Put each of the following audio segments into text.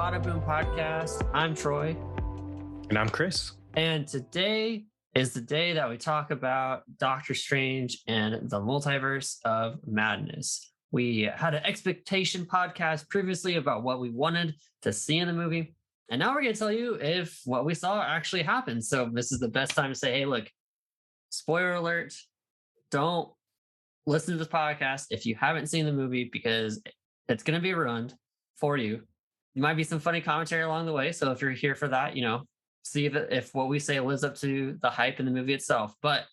Badaboom podcast. I'm Troy. And I'm Chris. And today is the day that we talk about Doctor Strange and the Multiverse of Madness. We had an expectation podcast previously about what we wanted to see in the movie. And now we're going to tell you if what we saw actually happened. So this is the best time to say, hey, look, spoiler alert, don't listen to this podcast if you haven't seen the movie because it's going to be ruined for you. There might be some funny commentary along the way. So if you're here for that, see if what we say lives up to the hype in the movie itself. But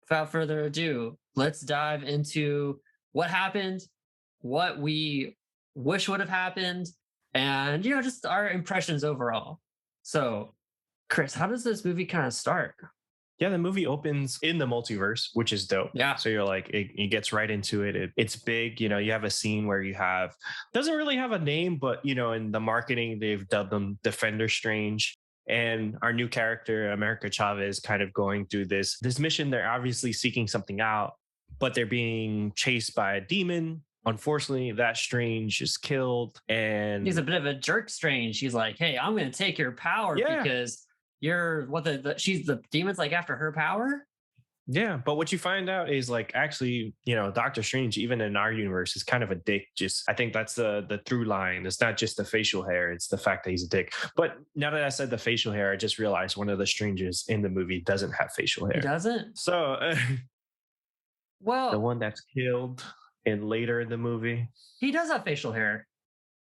without further ado, let's dive into what happened, what we wish would have happened, and, just our impressions overall. So, Chris, how does this movie kind of start? Yeah, the movie opens in the multiverse, which is dope. Yeah. So you're like, it gets right into it. It's big. You have a scene where doesn't really have a name, but, in the marketing, they've dubbed them Defender Strange. And our new character, America Chavez, kind of going through this mission. They're obviously seeking something out, but they're being chased by a demon. Unfortunately, that Strange is killed. And he's a bit of a jerk, Strange. He's like, hey, I'm going to take your power because you're she's the demon's like after her power. Yeah, but what you find out is actually, Doctor Strange, even in our universe, is kind of a dick. I think that's the through line. It's not just the facial hair; it's the fact that he's a dick. But now that I said the facial hair, I just realized one of the Stranges in the movie doesn't have facial hair. He doesn't. So, well, the one that's killed and later in the movie, he does have facial hair.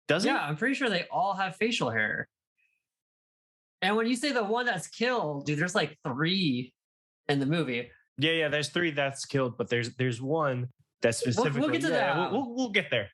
Does he? Yeah, I'm pretty sure they all have facial hair. And when you say the one that's killed, dude, there's 3 in the movie. Yeah, there's 3 that's killed, but there's one that's specifically. We'll get to that. We'll get there.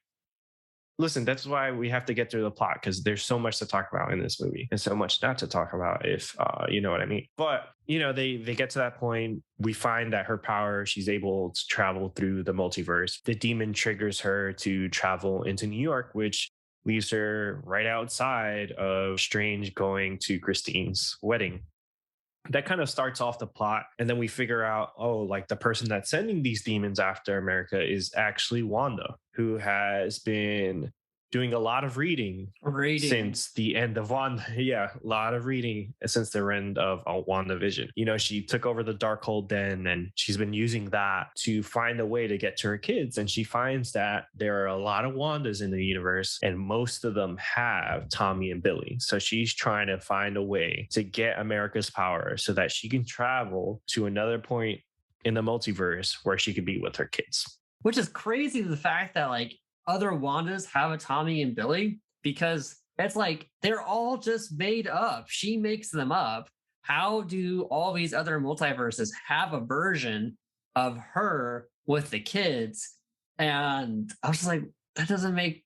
Listen, that's why we have to get through the plot, because there's so much to talk about in this movie and so much not to talk about, if you know what I mean. But they get to that point. We find that her power, she's able to travel through the multiverse. The demon triggers her to travel into New York, which leaves her right outside of Strange going to Christine's wedding. That kind of starts off the plot. And then we figure out, the person that's sending these demons after America is actually Wanda, who has been doing a lot of reading since the end of Wanda. Yeah, a lot of reading since the end of WandaVision. She took over the Darkhold Den, and she's been using that to find a way to get to her kids. And she finds that there are a lot of Wandas in the universe, and most of them have Tommy and Billy. So she's trying to find a way to get America's power so that she can travel to another point in the multiverse where she could be with her kids. Which is crazy, the fact that other Wandas have a Tommy and Billy, because it's they're all just made up. She makes them up. How do all these other multiverses have a version of her with the kids? And I was just like, that doesn't make.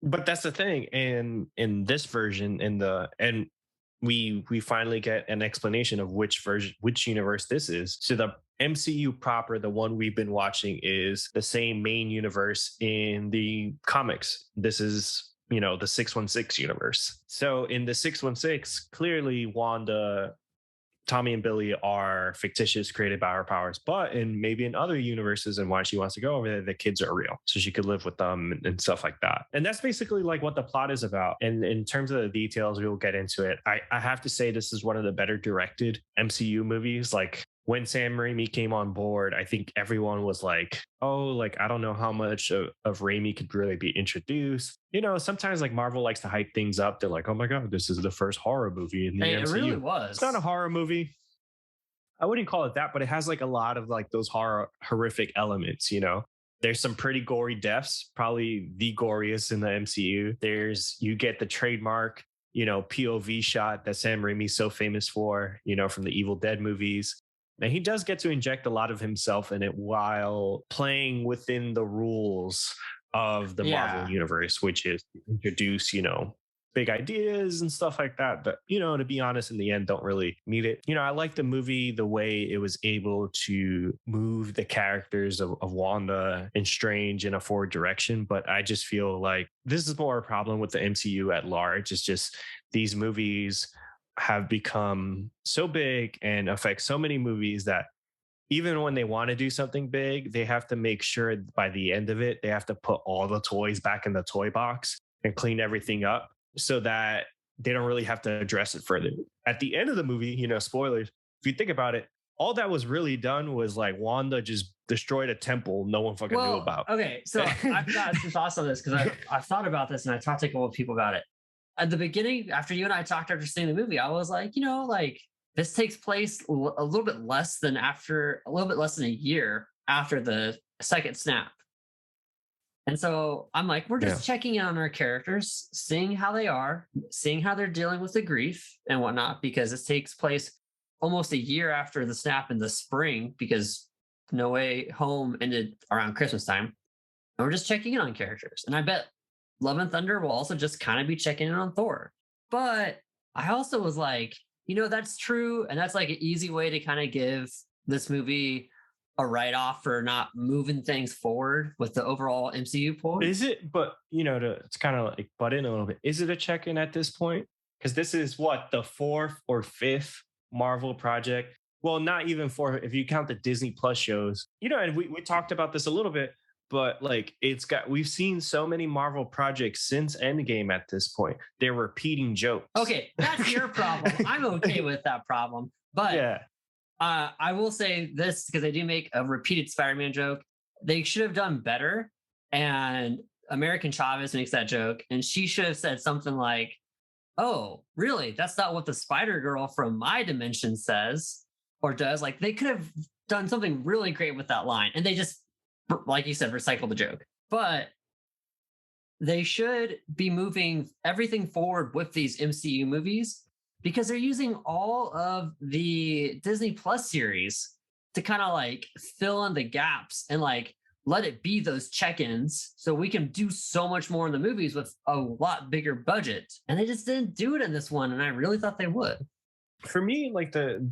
But that's the thing. And in this version, we finally get an explanation of which universe this is. So the MCU proper, the one we've been watching, is the same main universe in the comics. This is, the 616 universe. So in the 616, clearly Wanda, Tommy and Billy are fictitious, created by her powers. But maybe in other universes and why she wants to go over there, the kids are real. So she could live with them and stuff like that. And that's basically what the plot is about. And in terms of the details, we'll get into it. I have to say this is one of the better directed MCU movies. When Sam Raimi came on board, I think everyone was I don't know how much of Raimi could really be introduced. Sometimes Marvel likes to hype things up. They're like, oh my God, this is the first horror movie in the MCU. It really was. It's not a horror movie. I wouldn't call it that, but it has a lot of those horrific elements, There's some pretty gory deaths, probably the goriest in the MCU. You get the trademark, POV shot that Sam Raimi's so famous for, from the Evil Dead movies. And he does get to inject a lot of himself in it while playing within the rules of the Marvel universe, which is to introduce, big ideas and stuff like that. But, to be honest, in the end, don't really need it. I like the movie, the way it was able to move the characters of Wanda and Strange in a forward direction. But I just feel like this is more a problem with the MCU at large. It's just these movies have become so big and affect so many movies that even when they want to do something big, they have to make sure by the end of it, they have to put all the toys back in the toy box and clean everything up. so that they don't really have to address it further. At the end of the movie, spoilers, if you think about it, all that was really done was like Wanda just destroyed a temple no one fucking knew about. Okay, so I've got some thoughts on this because I've thought about this and I talked to a couple of people about it. At the beginning, after you and I talked after seeing the movie, I was like, like this takes place a little bit less than a year after the second snap. And so I'm like, we're just checking in on our characters, seeing how they are, seeing how they're dealing with the grief and whatnot, because this takes place almost a year after the snap in the spring, because No Way Home ended around Christmas time. And we're just checking in on characters. And I bet Love and Thunder will also just kind of be checking in on Thor. But I also was like, that's true. And that's like an easy way to kind of give this movie a write-off for not moving things forward with the overall MCU point. Is it? But it's kind of like butt in a little bit. Is it a check-in at this point? Because this is what, the fourth or fifth Marvel project? Well, not even fourth if you count the Disney Plus shows. And we talked about this a little bit, but like we've seen so many Marvel projects since Endgame at this point. They're repeating jokes. Okay, that's your problem. I'm okay with that problem. But yeah. I will say this, because they do make a repeated Spider-Man joke. They should have done better. And American Chavez makes that joke. And she should have said something like, oh, really? That's not what the Spider-Girl from my dimension says or does. Like, they could have done something really great with that line. And they just, like you said, recycle the joke. But they should be moving everything forward with these MCU movies, because they're using all of the Disney Plus series to kind of like fill in the gaps and like let it be those check-ins so we can do so much more in the movies with a lot bigger budget. And they just didn't do it in this one. And I really thought they would. For me, like the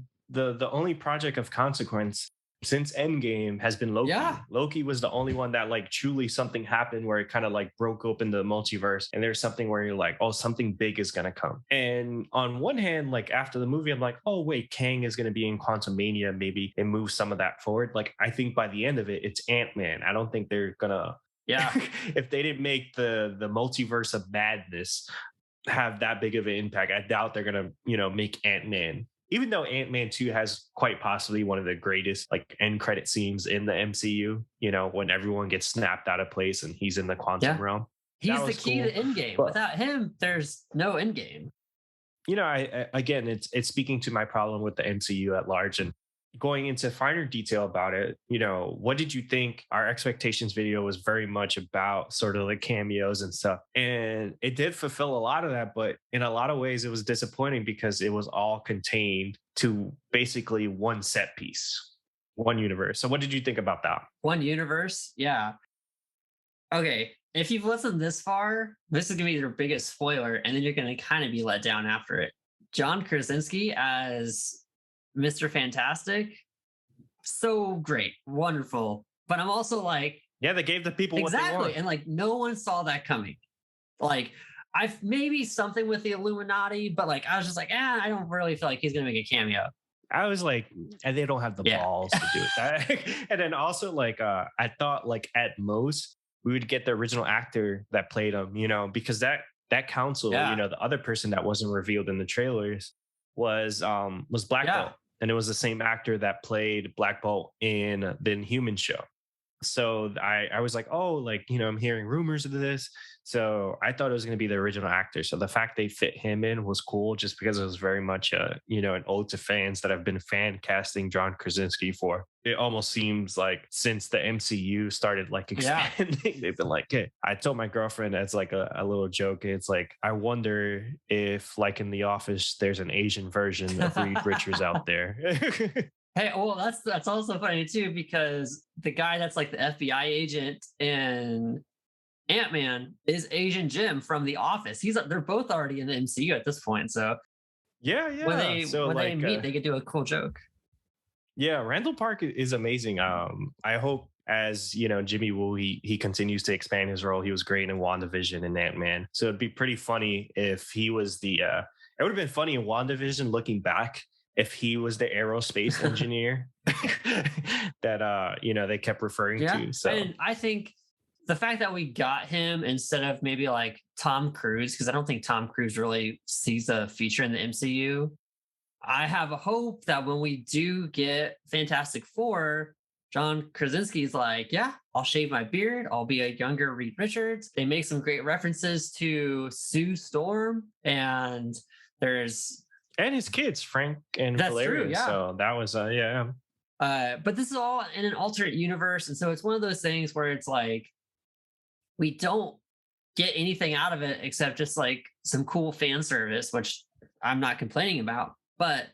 only project of consequence since Endgame has been Loki. Yeah. Loki was the only one that like truly something happened where it kind of like broke open the multiverse, and there's something where you're like, oh, something big is gonna come. And on one hand, like after the movie, I'm like, oh wait, Kang is gonna be in Quantumania, maybe it moves some of that forward. Like I think by the end of it, it's Ant-Man. I don't think they're gonna if they didn't make the Multiverse of Madness have that big of an impact, I doubt they're gonna make Ant-Man. Even though Ant-Man 2 has quite possibly one of the greatest like end credit scenes in the MCU, when everyone gets snapped out of place and he's in the quantum realm. He's the key to Endgame. But without him, there's no Endgame. I again, it's speaking to my problem with the MCU at large, and going into finer detail about it, what did you think? Our expectations video was very much about sort of like cameos and stuff. And it did fulfill a lot of that, but in a lot of ways it was disappointing because it was all contained to basically one set piece, one universe. So what did you think about that? One universe? Yeah. Okay. If you've listened this far, this is going to be your biggest spoiler, and then you're going to kind of be let down after it. John Krasinski as Mr. Fantastic, so great, wonderful. But I'm also like, they gave the people exactly, what they want. And like no one saw that coming. Like I've maybe something with the Illuminati, but like I was just like, I don't really feel like he's gonna make a cameo. I was like, and they don't have the balls to do it. And then also like I thought like at most we would get the original actor that played him, because that council, the other person that wasn't revealed in the trailers was Black Bolt. And it was the same actor that played Black Bolt in the Inhuman show. So I was like, oh, like, I'm hearing rumors of this. So I thought it was going to be the original actor. So the fact they fit him in was cool, just because it was very much an ode to fans that have been fan casting John Krasinski for. It almost seems like since the MCU started like expanding, they've been like, hey, I told my girlfriend as like a little joke, it's like, I wonder if like in The Office, there's an Asian version of Reed Richards out there. Hey, well, that's also funny too, because the guy that's like the FBI agent in Ant-Man is Asian Jim from The Office. They're both already in the MCU at this point. So when they meet, they could do a cool joke. Yeah, Randall Park is amazing. I hope as Jimmy Woo, he continues to expand his role. He was great in WandaVision and Ant-Man. So it'd be pretty funny if he was it would have been funny in WandaVision looking back if he was the aerospace engineer that they kept referring to. So and I think the fact that we got him instead of maybe like Tom Cruise, because I don't think Tom Cruise really sees a feature in the MCU. I have a hope that when we do get Fantastic Four, John Krasinski's like, yeah, I'll shave my beard. I'll be a younger Reed Richards. They make some great references to Sue Storm, and there's and his kids, Frank and that's Valeria. true, yeah. So that was yeah. But this is all in an alternate universe, and so it's one of those things where it's like we don't get anything out of it except just like some cool fan service, which I'm not complaining about. But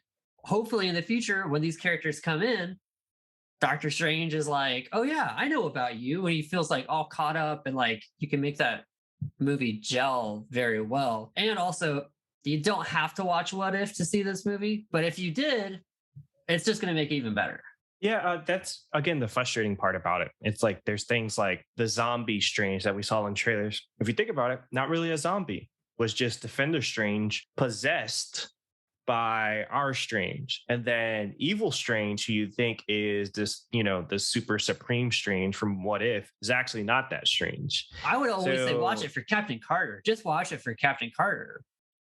hopefully in the future, when these characters come in, Doctor Strange is like, oh yeah, I know about you. And he feels like all caught up, and like you can make that movie gel very well. And also, you don't have to watch What If to see this movie. But if you did, it's just going to make it even better. Yeah, that's again the frustrating part about it. It's like there's things like the zombie Strange that we saw in trailers. If you think about it, not really a zombie, was just Defender Strange possessed by our Strange. And then Evil Strange, who you think is this, the super supreme Strange from What If, is actually not that Strange. I would always say watch it for Captain Carter. Just watch it for Captain Carter.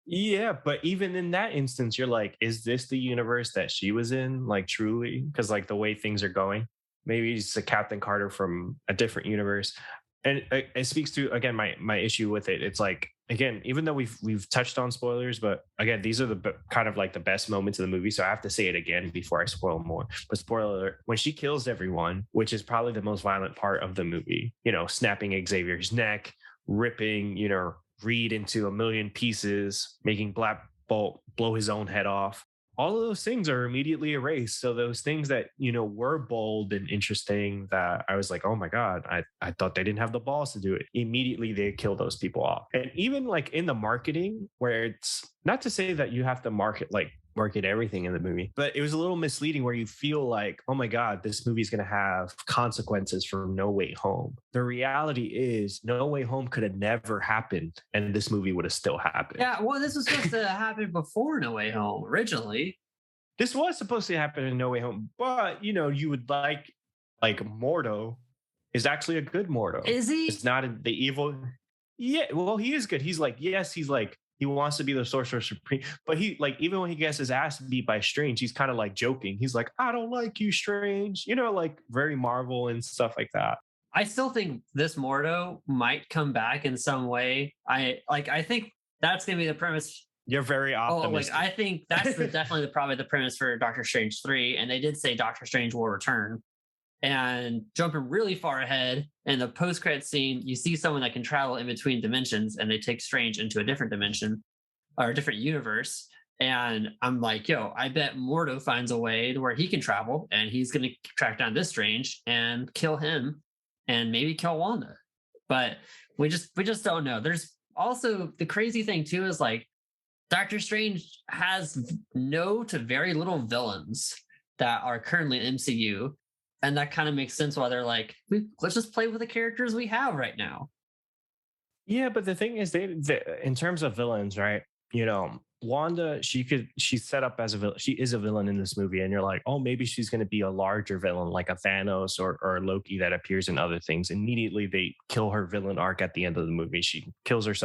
Yeah, but even in that instance, you're like, is this the universe that she was in? Like, truly? Because like the way things are going, maybe it's a Captain Carter from a different universe. And it speaks to, again, my issue with it. It's like, again, even though we've touched on spoilers, but again, these are the kind of like the best moments of the movie. So I have to say it again before I spoil more. But spoiler alert, when she kills everyone, which is probably the most violent part of the movie, snapping Xavier's neck, ripping, Reed into a million pieces, making Black Bolt blow his own head off. All of those things are immediately erased. So those things that, were bold and interesting that I was like, oh my God, I thought they didn't have the balls to do it. Immediately they kill those people off. And even like in the marketing, where it's not to say that you have to market everything in the movie, but it was a little misleading where you feel like, oh my God, this movie is going to have consequences for No Way Home. The reality is No Way Home could have never happened and this movie would have still happened. Yeah, well, this was supposed to happen before No Way Home originally. This was supposed to happen in No Way Home, but you would like Mordo is actually a good Mordo. Is he? It's not the evil. Yeah, well, he is good. He's like, yes, he's like, he wants to be the Sorcerer Supreme, but he like even when he gets his ass beat by Strange, he's kind of like joking. He's like, I don't like you, Strange. Like very Marvel and stuff like that. I still think this Mordo might come back in some way. I think that's gonna be the premise. You're very optimistic. I think that's definitely probably the premise for Doctor Strange 3. And they did say Doctor Strange will return. And jumping really far ahead in the post-credit scene, you see someone that can travel in between dimensions, and they take Strange into a different dimension or a different universe. And I'm like, yo, I bet Mordo finds a way to where he can travel, and he's going to track down this Strange and kill him, and maybe kill Wanda. But we just don't know. There's also the crazy thing too is like Doctor Strange has no to very little villains that are currently in MCU. And that kind of makes sense why they're like, let's just play with the characters we have right now. Yeah, but the thing is, they in terms of villains, right? Wanda, she's set up as a villain. She is a villain in this movie, and you're like, oh, maybe she's going to be a larger villain, like a Thanos or Loki that appears in other things. Immediately, they kill her villain arc at the end of the movie. She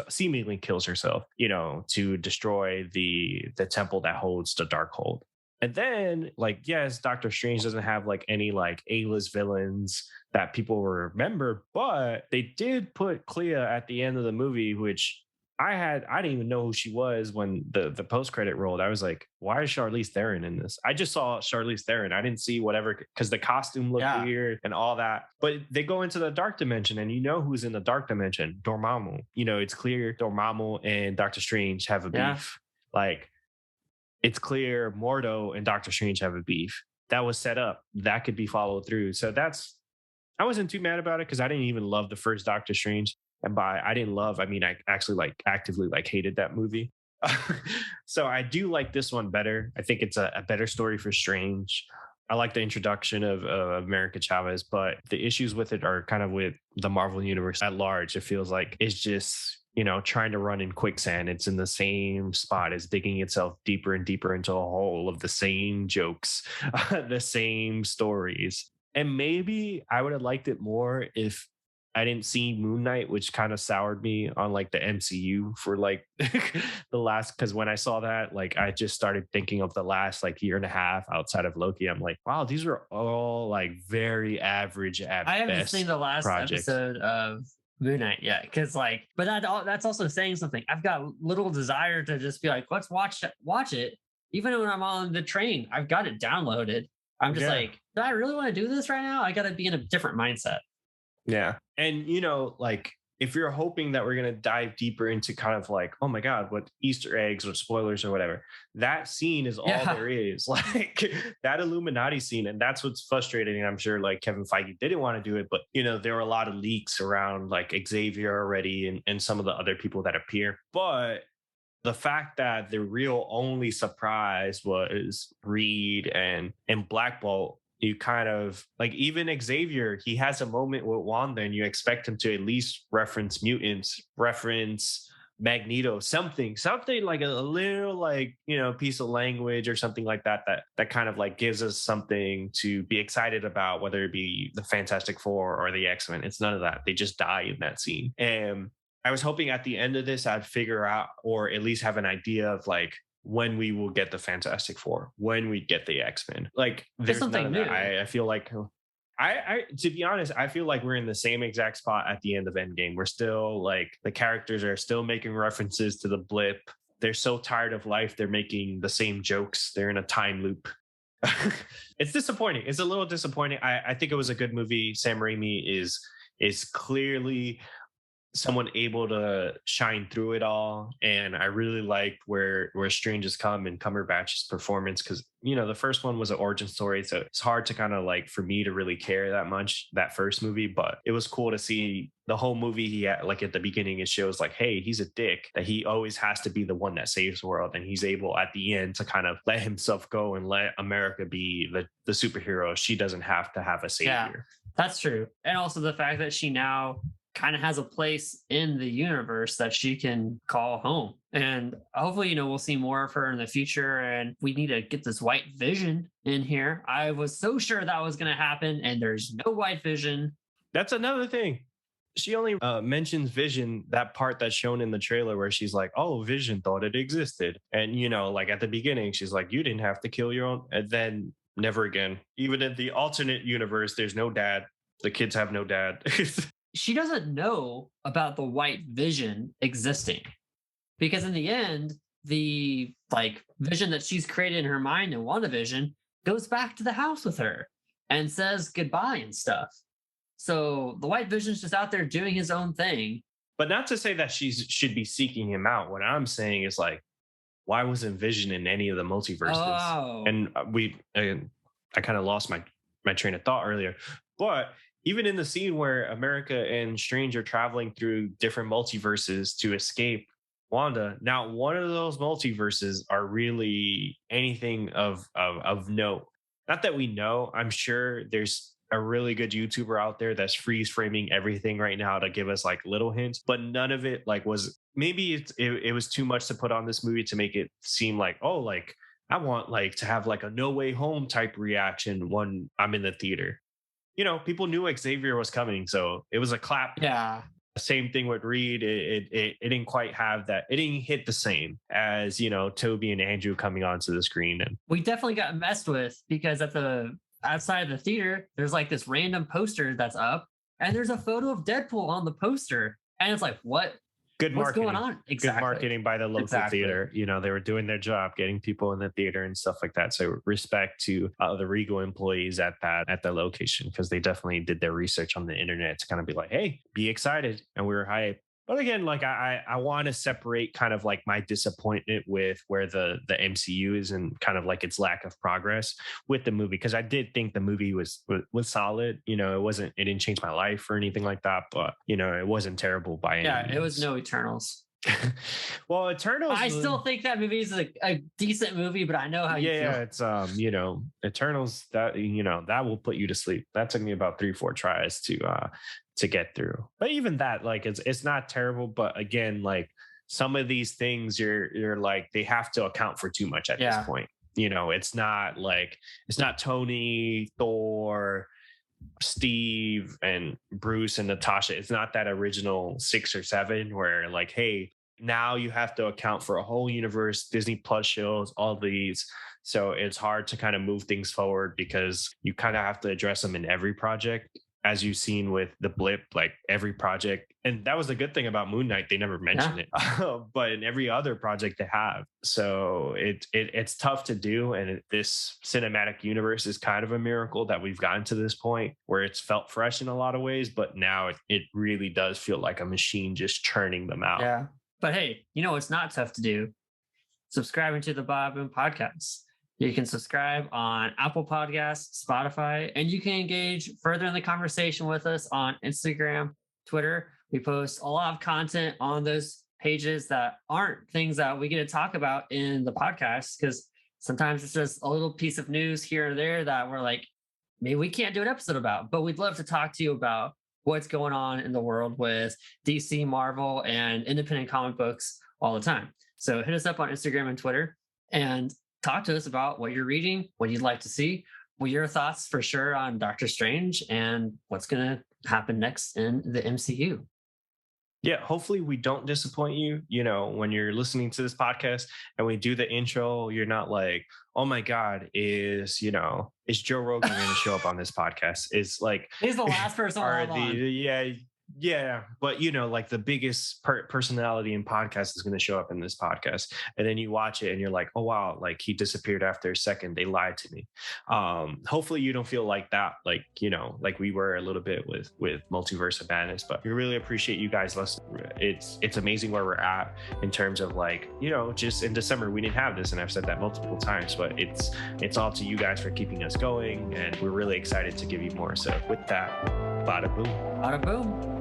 seemingly kills herself, to destroy the temple that holds the Darkhold. And then, like, yes, Doctor Strange doesn't have like any like A-list villains that people remember, but they did put Clea at the end of the movie, which I didn't even know who she was when the post-credit rolled. I was like, why is Charlize Theron in this? I just saw Charlize Theron. I didn't see whatever, because the costume looked weird and all that. But they go into the dark dimension, and who's in the dark dimension? Dormammu. It's clear Dormammu and Doctor Strange have a beef. Like, it's clear Mordo and Doctor Strange have a beef. That was set up. That could be followed through. So I wasn't too mad about it because I didn't even love the first Doctor Strange. And by I didn't love, I mean, I actually actively hated that movie. So I do like this one better. I think it's a better story for Strange. I like the introduction of America Chavez, but the issues with it are kind of with the Marvel universe at large. It feels like it's just, trying to run in quicksand. It's in the same spot. It's digging itself deeper and deeper into a hole of the same jokes, the same stories. And maybe I would have liked it more if I didn't see Moon Knight, which kind of soured me on like the MCU for like the last, because when I saw that, like I just started thinking of the last like year and a half outside of Loki. I'm like, wow, these were all like very average at I haven't seen best the last projects. episode of Moon Knight yet, because like, but that's also saying something. I've got little desire to just be like, let's watch it, even when I'm on the train. I've got it downloaded. I'm just Yeah. like, do I really want to do this right now? I got to be in a different mindset. Yeah. And, you know, like if you're hoping that we're going to dive deeper into kind of like, oh my God, what Easter eggs or spoilers or whatever, that scene is all Yeah, there is. Like that Illuminati scene. And that's what's frustrating. I'm sure like Kevin Feige didn't want to do it, but, you know, there were a lot of leaks around like Xavier already and some of the other people that appear. But the fact that the real only surprise was Reed and Black Bolt, you kind of like even Xavier, he has a moment with Wanda, and you expect him to at least reference mutants, reference Magneto, something like a little like, you know, piece of language or something like that that kind of like gives us something to be excited about, whether it be the Fantastic Four or the X-Men. It's none of that. They just die in that scene. And I was hoping at the end of this, I'd figure out or at least have an idea of like when we will get the Fantastic Four, when we get the X-Men. Like just there's none something of that. new. I feel like I to be honest, I feel like we're in the same exact spot at the end of Endgame. We're still like the characters are still making references to the blip. They're so tired of life, they're making the same jokes. They're in a time loop. It's disappointing. It's a little disappointing. I think it was a good movie. Sam Raimi is clearly someone able to shine through it all, and I really liked where Strange has come and Cumberbatch's performance, because you know the first one was an origin story, so it's hard to kind of like for me to really care that much that first movie. But it was cool to see the whole movie. He had, like at the beginning it shows like, hey, he's a dick, that he always has to be the one that saves the world, and he's able at the end to kind of let himself go and let America be the superhero. She doesn't have to have a Yeah, savior. that's true. And also the fact that she now kind of has a place in the universe that she can call home. And hopefully, you know, we'll see more of her in the future. And we need to get this White Vision in here. I was so sure that was going to happen, and there's no White Vision. That's another thing. She only mentions Vision, that part that's shown in the trailer where she's like, oh, Vision thought it existed. And, you know, like at the beginning, she's like, you didn't have to kill your own. And then never again. Even in the alternate universe, there's no dad. The kids have no dad. She doesn't know about the White Vision existing, because in the end, the like vision that she's created in her mind in WandaVision goes back to the house with her and says goodbye and stuff. So the White Vision's just out there doing his own thing. But not to say that she should be seeking him out. What I'm saying is like, why wasn't Vision in any of the multiverses? Oh, And I kind of lost my train of thought earlier. But even in the scene where America and Strange are traveling through different multiverses to escape Wanda, not one of those multiverses are really anything of note. Not that we know. I'm sure there's a really good YouTuber out there that's freeze framing everything right now to give us like little hints, but none of it like was, maybe it was too much to put on this movie to make it seem like, oh, like I want like to have like a No Way Home type reaction when I'm in the theater. You know, people knew Xavier was coming, so it was a clap. yeah. Same thing with Reed. It didn't quite have that. It didn't hit the same as, you know, Toby and Andrew coming onto the screen. And We definitely got messed with, because at the outside of the theater, there's like this random poster that's up, and there's a photo of Deadpool on the poster. And it's like, what's going on? Exactly. Good marketing by the local theater. You know, they were doing their job, getting people in the theater and stuff like that. So respect to the Regal employees at the location, because they definitely did their research on the internet to kind of be like, hey, be excited. And we were hyped. But again, like I want to separate kind of like my disappointment with where the MCU is and kind of like its lack of progress with the movie, because I did think the movie was solid. You know, it didn't change my life or anything like that, but you know, it wasn't terrible by any means. It was no Eternals. Well, Eternals, I still think that movie is a decent movie, but I know how you feel. Yeah, it's you know, Eternals, that, you know, that will put you to sleep. That took me about 3-4 tries to get through. But even that, like, it's not terrible. But again, like some of these things, you're like, they have to account for too much at this point. You know, it's not Tony, Thor, Steve and Bruce and Natasha. It's not that original 6 or 7 where like, hey, now you have to account for a whole universe, Disney Plus shows, all these. So it's hard to kind of move things forward because you kind of have to address them in every project. As you've seen with the blip, like every project, and that was the good thing about Moon Knight, they never mention it, but in every other project they have. So it's tough to do, and this cinematic universe is kind of a miracle that we've gotten to this point where it's felt fresh in a lot of ways, but now it really does feel like a machine just churning them out. Yeah, but hey, you know what's not tough to do? Subscribing to the Badaboom podcast. You can subscribe on Apple Podcasts, Spotify, and you can engage further in the conversation with us on Instagram, Twitter. We post a lot of content on those pages that aren't things that we get to talk about in the podcast, because sometimes it's just a little piece of news here or there that we're like, maybe we can't do an episode about, but we'd love to talk to you about what's going on in the world with DC, Marvel, and independent comic books all the time. So hit us up on Instagram and Twitter and talk to us about what you're reading, what you'd like to see, what your thoughts for sure on Doctor Strange and what's going to happen next in the MCU. Yeah, hopefully we don't disappoint you. You know, when you're listening to this podcast and we do the intro, you're not like, oh my God, is Joe Rogan going to show up on this podcast? It's like, he's the last person on. Yeah, but like the biggest personality in podcast is going to show up in this podcast, and then you watch it and you're like, oh wow, like he disappeared after a second, they lied to me. Hopefully you don't feel like that, like like we were a little bit with Multiverse of Madness, but we really appreciate you guys listening. It's amazing where we're at in terms of like, just in December we didn't have this, and I've said that multiple times, but it's all to you guys for keeping us going, and we're really excited to give you more. So with that, bada boom. Bada boom.